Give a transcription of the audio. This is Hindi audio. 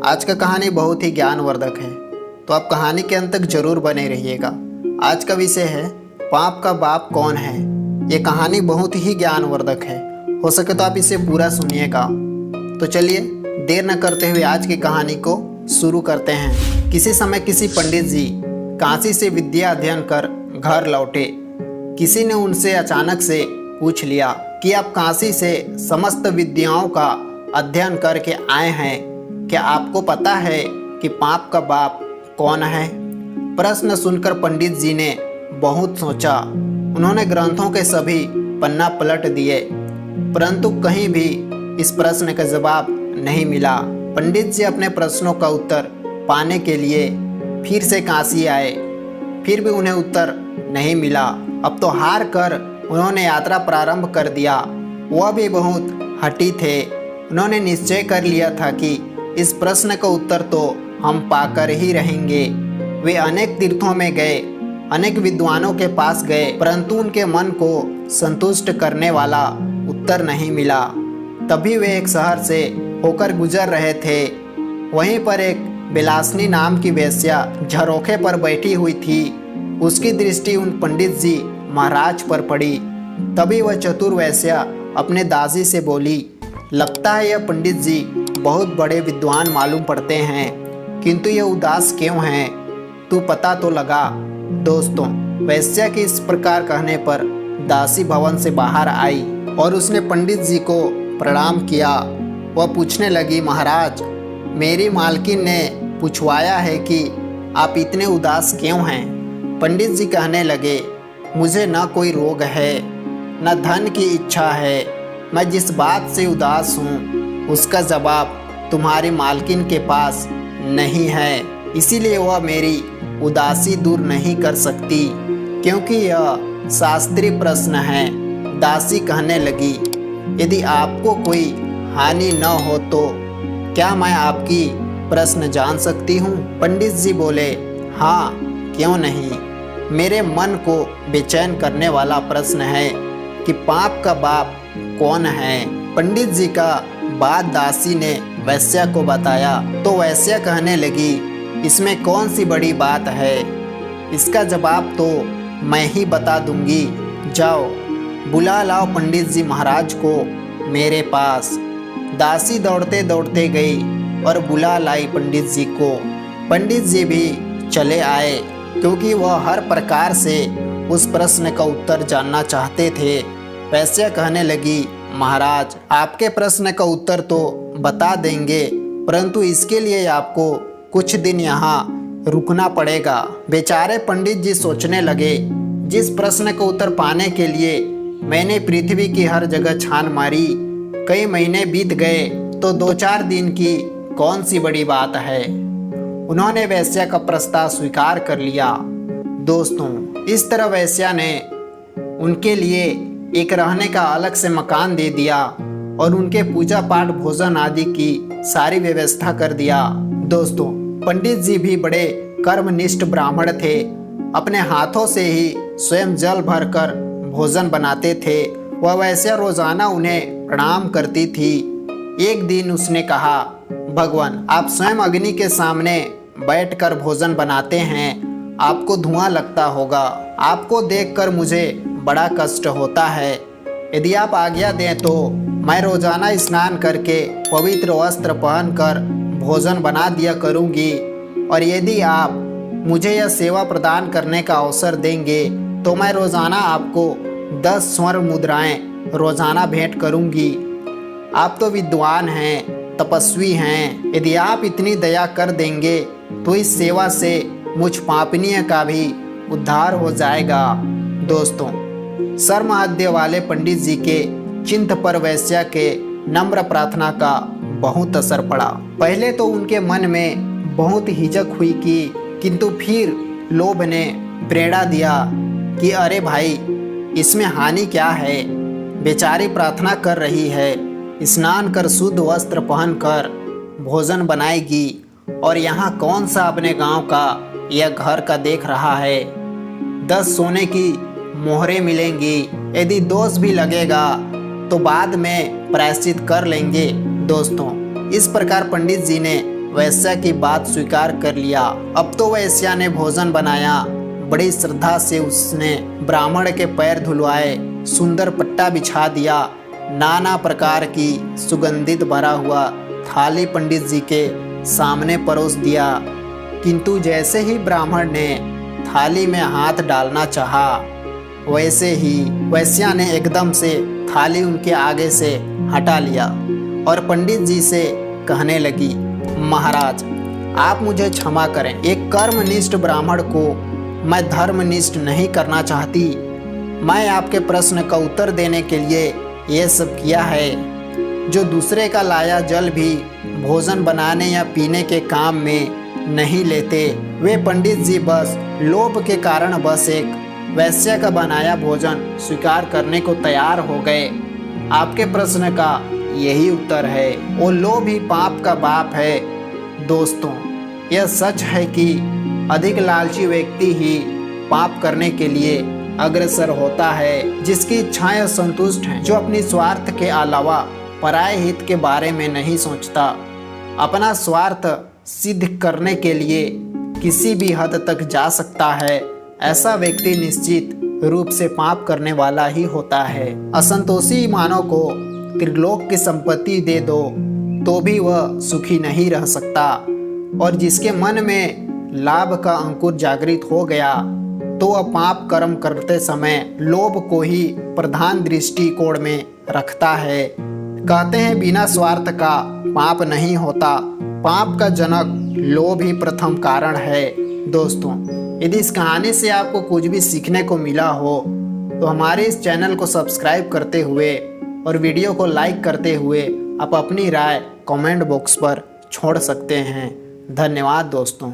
आज का कहानी बहुत ही ज्ञानवर्धक है, तो आप कहानी के अंत तक जरूर बने रहिएगा। आज का विषय है पाप का बाप कौन है। ये कहानी बहुत ही ज्ञानवर्धक है, हो सके तो आप इसे पूरा सुनिएगा। तो चलिए देर न करते हुए आज की कहानी को शुरू करते हैं। किसी समय किसी पंडित जी काशी से विद्या अध्ययन कर घर लौटे। किसी ने उनसे अचानक से पूछ लिया कि आप काशी से समस्त विद्याओं का अध्ययन करके आए हैं, क्या आपको पता है कि पाप का बाप कौन है? प्रश्न सुनकर पंडित जी ने बहुत सोचा। उन्होंने ग्रंथों के सभी पन्ना पलट दिए, परंतु कहीं भी इस प्रश्न का जवाब नहीं मिला। पंडित जी अपने प्रश्नों का उत्तर पाने के लिए फिर से काशी आए, फिर भी उन्हें उत्तर नहीं मिला। अब तो हार कर उन्होंने यात्रा प्रारंभ कर दिया। वह भी बहुत हठी थे। उन्होंने निश्चय कर लिया था कि इस प्रश्न का उत्तर तो हम पाकर ही रहेंगे। वे अनेक तीर्थों में गए, अनेक विद्वानों के पास गए, परंतु उनके मन को संतुष्ट करने वाला उत्तर नहीं मिला। तभी वे एक शहर से होकर गुजर रहे थे। वहीं पर एक बिलासनी नाम की वेश्या झरोखे पर बैठी हुई थी। उसकी दृष्टि उन पंडित जी महाराज पर पड़ी। तभी वह चतुर वेश्या अपने दासी से बोली, लगता है यह पंडित जी बहुत बड़े विद्वान मालूम पड़ते हैं, किंतु ये उदास क्यों हैं? तू पता तो लगा। दोस्तों, वैश्या के इस प्रकार कहने पर दासी भवन से बाहर आई और उसने पंडित जी को प्रणाम किया। वह पूछने लगी, महाराज, मेरी मालकिन ने पूछवाया है कि आप इतने उदास क्यों हैं? पंडित जी कहने लगे, मुझे न कोई रोग है, न धन की इच्छा है। मैं जिस बात से उदास हूँ उसका जवाब तुम्हारी मालकिन के पास नहीं है, इसीलिए वह मेरी उदासी दूर नहीं कर सकती, क्योंकि यह शास्त्रीय प्रश्न है। दासी कहने लगी, यदि आपको कोई हानि न हो तो क्या मैं आपकी प्रश्न जान सकती हूँ? पंडित जी बोले, हाँ, क्यों नहीं। मेरे मन को बेचैन करने वाला प्रश्न है कि पाप का बाप कौन है? पंडित जी का बात दासी ने वैश्या को बताया तो वैश्या कहने लगी, इसमें कौन सी बड़ी बात है? इसका जवाब तो मैं ही बता दूंगी। जाओ बुला लाओ पंडित जी महाराज को मेरे पास। दासी दौड़ते दौड़ते गई और बुला लाई पंडित जी को। पंडित जी भी चले आए, क्योंकि वह हर प्रकार से उस प्रश्न का उत्तर जानना चाहते थे। वैश्या कहने लगी, महाराज, आपके प्रश्न का उत्तर तो बता देंगे, परंतु इसके लिए आपको कुछ दिन यहाँ रुकना पड़ेगा। बेचारे पंडित जी सोचने लगे, जिस प्रश्न का उत्तर पाने के लिए मैंने पृथ्वी की हर जगह छान मारी, कई महीने बीत गए, तो 2-4 दिन की कौन सी बड़ी बात है। उन्होंने वैश्या का प्रस्ताव स्वीकार कर लिया। दोस्तों, इस तरह वैश्या ने उनके लिए एक रहने का अलग से मकान दे दिया और उनके पूजा पाठ, भोजन आदि की सारी व्यवस्था कर दिया। दोस्तों, पंडित जी भी बड़े कर्मनिष्ठ ब्राह्मण थे। अपने हाथों से ही स्वयं जल भरकर भोजन बनाते थे। वह वैसे रोजाना उन्हें प्रणाम करती थी। एक दिन उसने कहा, भगवान, आप स्वयं अग्नि के सामने बैठकर भोजन बनाते हैं, आपको धुआं लगता होगा। आपको देखकर मुझे बड़ा कष्ट होता है। यदि आप आज्ञा दें तो मैं रोजाना स्नान करके पवित्र वस्त्र पहनकर भोजन बना दिया करूंगी, और यदि आप मुझे यह सेवा प्रदान करने का अवसर देंगे तो मैं रोजाना आपको 10 स्वर्ण मुद्राएं रोजाना भेंट करूंगी। आप तो विद्वान हैं, तपस्वी हैं। यदि आप इतनी दया कर देंगे तो इस सेवा से मुझ पापनीय का भी उद्धार हो जाएगा। दोस्तों, शर्महद्य वाले पंडित जी के चिंत पर वैश्या के नम्र प्रार्थना का बहुत असर पड़ा। पहले तो उनके मन में बहुत हिचक हुई किंतु फिर लोभ ने प्रेरणा दिया कि अरे भाई, इसमें हानि क्या है? बेचारी प्रार्थना कर रही है, स्नान कर शुद्ध वस्त्र पहनकर भोजन बनाएगी, और यहाँ कौन सा अपने गांव का यह घर का देख रहा है। 10 सोने की मोहरें मिलेंगी। यदि दोष भी लगेगा तो बाद में प्रायश्चित कर लेंगे। दोस्तों, इस प्रकार पंडित जी ने वैश्या की बात स्वीकार कर लिया। अब तो वैश्या ने भोजन बनाया। बड़ी श्रद्धा से उसने ब्राह्मण के पैर धुलवाए, सुंदर पट्टा बिछा दिया, नाना प्रकार की सुगंधित भरा हुआ थाली पंडित जी के सामने परोस दिया। किंतु जैसे ही ब्राह्मण ने थाली में हाथ डालना चाहा, वैसे ही वैश्या ने एकदम से थाली उनके आगे से हटा लिया और पंडित जी से कहने लगी, महाराज आप मुझे क्षमा करें, एक कर्मनिष्ठ ब्राह्मण को मैं धर्मनिष्ठ नहीं करना चाहती। मैं आपके प्रश्न का उत्तर देने के लिए ये सब किया है। जो दूसरे का लाया जल भी भोजन बनाने या पीने के काम में नहीं लेते, वे पंडित जी बस लोभ के कारण बस एक वैश्य का बनाया भोजन स्वीकार करने को तैयार हो गए। आपके प्रश्न का यही उत्तर है। वो लोभ ही पाप का बाप है। दोस्तों, यह सच है कि अधिक लालची व्यक्ति ही पाप करने के लिए अग्रसर होता है, जिसकी इच्छाएं संतुष्ट हैं, जो अपनी स्वार्थ के अलावा पराये हित के बारे में नहीं सोचता। अपना स्वार्थ सिद्ध करने के लिए किसी भी हद तक जा सकता है, ऐसा व्यक्ति निश्चित रूप से पाप करने वाला ही होता है। असंतोषी मानव को त्रिलोक की संपत्ति दे दो तो भी वह सुखी नहीं रह सकता, और जिसके मन में लाभ का अंकुर जागृत हो गया तो वह पाप कर्म करते समय लोभ को ही प्रधान दृष्टिकोण में रखता है। कहते हैं बिना स्वार्थ का पाप नहीं होता, पाप का जनक लोभ ही प्रथम कारण है। दोस्तों, यदि इस कहानी से आपको कुछ भी सीखने को मिला हो तो हमारे इस चैनल को सब्सक्राइब करते हुए और वीडियो को लाइक करते हुए आप अपनी राय कमेंट बॉक्स पर छोड़ सकते हैं। धन्यवाद दोस्तों।